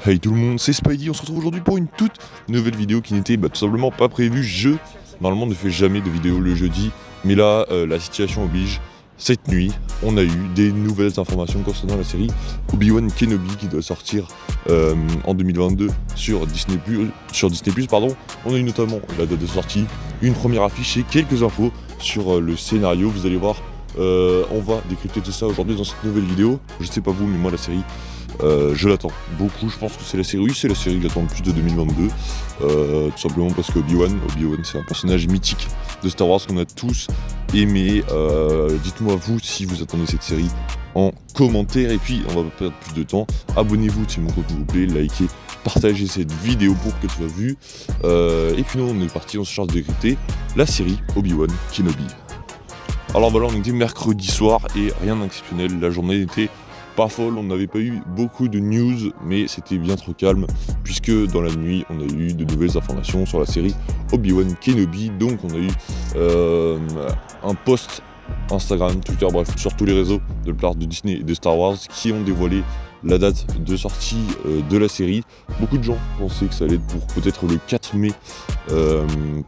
Hey tout le monde, c'est Spidey, on se retrouve aujourd'hui pour une toute nouvelle vidéo qui n'était tout simplement pas prévue. Je, normalement, ne fais jamais de vidéo le jeudi, mais là, la situation oblige. Cette nuit, on a eu des nouvelles informations concernant la série Obi-Wan Kenobi qui doit sortir en 2022 sur Disney+. On a eu notamment la date de sortie, une première affiche et quelques infos sur le scénario. Vous allez voir, on va décrypter tout ça aujourd'hui dans cette nouvelle vidéo. Je sais pas vous, mais moi la série, je l'attends beaucoup. Je pense que c'est la série, que j'attends le plus de 2022, tout simplement parce que Obi-Wan c'est un personnage mythique de Star Wars qu'on a tous aimé. Dites-moi vous si vous attendez cette série en commentaire, et puis on va pas perdre plus de temps, abonnez-vous si mon compte vous plaît, likez, partagez cette vidéo pour qu'elle soit vue, et puis nous on est parti, on se charge de décrypter la série Obi-Wan Kenobi. Alors voilà, on était mercredi soir et rien d'exceptionnel, la journée était pas folle, on n'avait pas eu beaucoup de news, mais c'était bien trop calme, puisque dans la nuit, on a eu de nouvelles informations sur la série Obi-Wan Kenobi. Donc on a eu un post Instagram, Twitter, bref, sur tous les réseaux de la part de Disney et de Star Wars qui ont dévoilé la date de sortie de la série. Beaucoup de gens pensaient que ça allait être pour peut-être le 4 mai,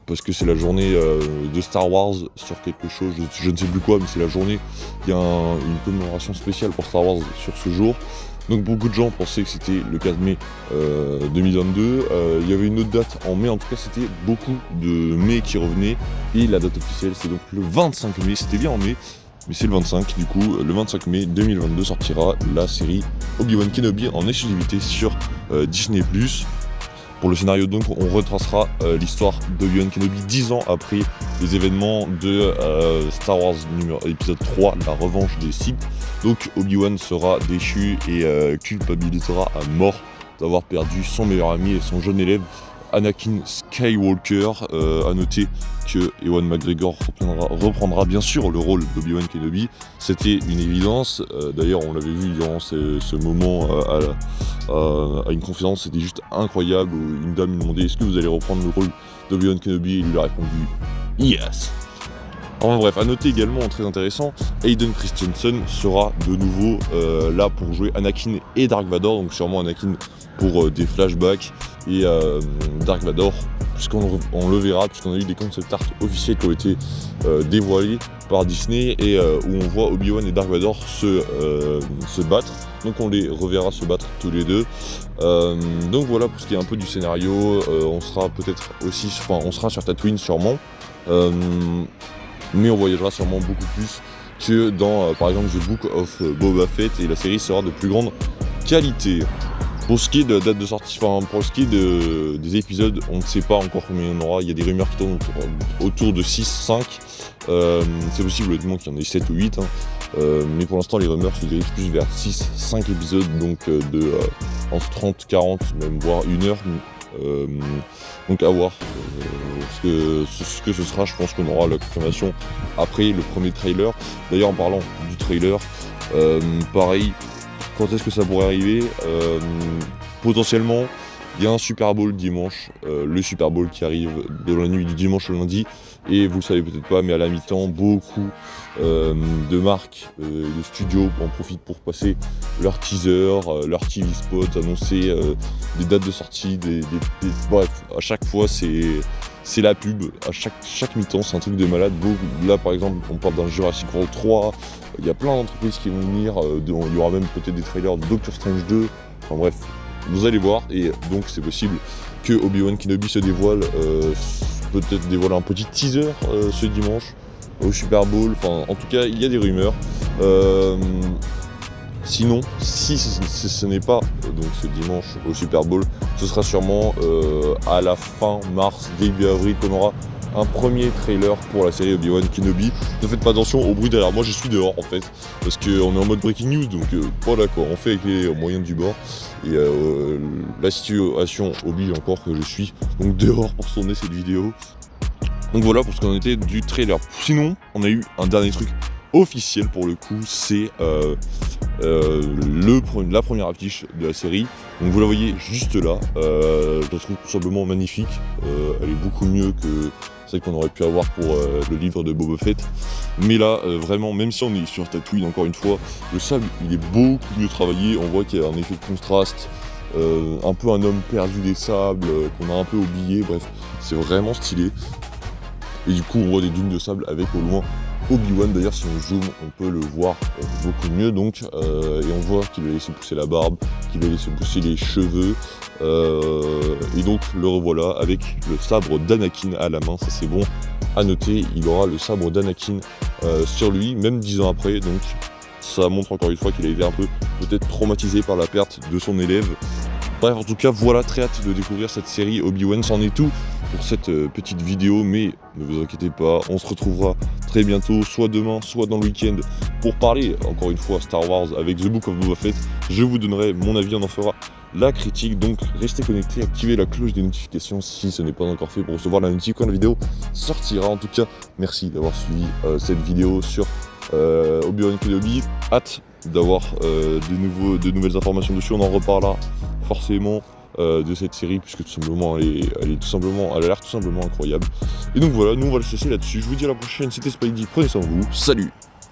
parce que c'est la journée de Star Wars sur quelque chose, je ne sais plus quoi, mais c'est la journée, il y a une commémoration spéciale pour Star Wars sur ce jour. Donc beaucoup de gens pensaient que c'était le 4 mai 2022, il y avait une autre date en mai, en tout cas c'était beaucoup de mai qui revenaient, et la date officielle c'est donc le 25 mai, c'était bien en mai, mais c'est le 25, du coup, le 25 mai 2022 sortira la série Obi-Wan Kenobi en exclusivité sur Disney+. Pour le scénario, donc, on retracera l'histoire d'Obi-Wan Kenobi 10 ans après les événements de Star Wars épisode 3, la revanche des Sith. Donc Obi-Wan sera déchu et culpabilisera à mort d'avoir perdu son meilleur ami et son jeune élève Anakin Skywalker. À noter que Ewan McGregor reprendra bien sûr le rôle d'Obi-Wan Kenobi. C'était une évidence. D'ailleurs, on l'avait vu durant ce moment à une conférence. C'était juste incroyable. Une dame lui demandait: est-ce que vous allez reprendre le rôle d'Obi-Wan Kenobi? Et il lui a répondu yes. Enfin bref, à noter également, très intéressant, Hayden Christensen sera de nouveau là pour jouer Anakin et Dark Vador, donc sûrement Anakin pour des flashbacks et Dark Vador, puisqu'on le verra, puisqu'on a eu des concept art officiels qui ont été dévoilés par Disney et où on voit Obi-Wan et Dark Vador se battre, donc on les reverra se battre tous les deux. Donc voilà pour ce qui est un peu du scénario. On sera peut-être aussi, on sera sur Tatooine sûrement, mais on voyagera sûrement beaucoup plus que dans par exemple The Book of Boba Fett, et la série sera de plus grande qualité. Pour ce qui est de la date de sortie, pour ce qui est des épisodes, on ne sait pas encore combien il y en aura. Il y a des rumeurs qui tournent autour de 6, 5. C'est possible honnêtement qu'il y en ait 7 ou 8. Mais pour l'instant, les rumeurs se dirigent plus vers 6, 5 épisodes, donc entre 30, 40, même voire 1 heure. Donc à voir ce que ce sera. Je pense qu'on aura la confirmation après le premier trailer. D'ailleurs, en parlant du trailer, pareil, quand est-ce que ça pourrait arriver? Potentiellement, il y a un Super Bowl dimanche, le Super Bowl qui arrive de la nuit du dimanche au lundi, et vous le savez peut-être pas, mais à la mi-temps, beaucoup de marques, de studios en profitent pour passer leur teaser, leur TV spot, annoncer des dates de sortie, bref, à chaque fois c'est la pub, à chaque mi-temps, c'est un truc de malade. Là par exemple, on parle d'un Jurassic World 3, il y a plein d'entreprises qui vont venir, il y aura même peut-être des trailers de Doctor Strange 2, enfin bref, vous allez voir, et donc c'est possible que Obi-Wan Kenobi se dévoile, peut-être dévoile un petit teaser ce dimanche au Super Bowl, enfin en tout cas il y a des rumeurs. Sinon, si ce n'est pas donc ce dimanche au Super Bowl, ce sera sûrement à la fin mars, début avril, qu'on aura un premier trailer pour la série Obi-Wan Kenobi. Ne faites pas attention au bruit derrière moi, je suis dehors en fait, parce qu'on est en mode breaking news, donc voilà quoi, on fait avec les moyens du bord, et la situation oblige encore que je suis donc dehors pour tourner cette vidéo. Donc voilà pour ce qu'on était du trailer. Sinon, on a eu un dernier truc officiel pour le coup, c'est la première affiche de la série. Donc vous la voyez juste là, je la trouve tout simplement magnifique, elle est beaucoup mieux que celle qu'on aurait pu avoir pour le livre de Boba Fett. Mais là, vraiment, même si on est sur Tatooine, encore une fois, le sable il est beaucoup mieux travaillé, on voit qu'il y a un effet de contraste un peu un homme perdu des sables, qu'on a un peu oublié, bref, c'est vraiment stylé. Et du coup on voit des dunes de sable avec au loin Obi-Wan, d'ailleurs si on zoome on peut le voir beaucoup mieux donc, et on voit qu'il a laissé pousser la barbe, qu'il a laissé pousser les cheveux, et donc le revoilà avec le sabre d'Anakin à la main, ça c'est bon à noter, il aura le sabre d'Anakin sur lui, même 10 ans après, donc ça montre encore une fois qu'il a été un peu peut-être traumatisé par la perte de son élève. Bref, en tout cas, voilà, très hâte de découvrir cette série Obi-Wan, c'en est tout pour cette petite vidéo, mais ne vous inquiétez pas, on se retrouvera très bientôt, soit demain, soit dans le week-end, pour parler, encore une fois, Star Wars avec The Book of Boba Fett. Je vous donnerai mon avis, on en fera la critique, donc restez connectés, activez la cloche des notifications si ce n'est pas encore fait pour recevoir la notification quand la vidéo sortira. En tout cas, merci d'avoir suivi cette vidéo sur Obi-Wan Kenobi, hâte d'avoir de nouvelles informations dessus, on en reparlera forcément de cette série, puisque tout simplement elle a l'air tout simplement incroyable. Et donc voilà, nous on va le cesser là-dessus, je vous dis à la prochaine, c'était Spidey, prenez soin de vous, salut!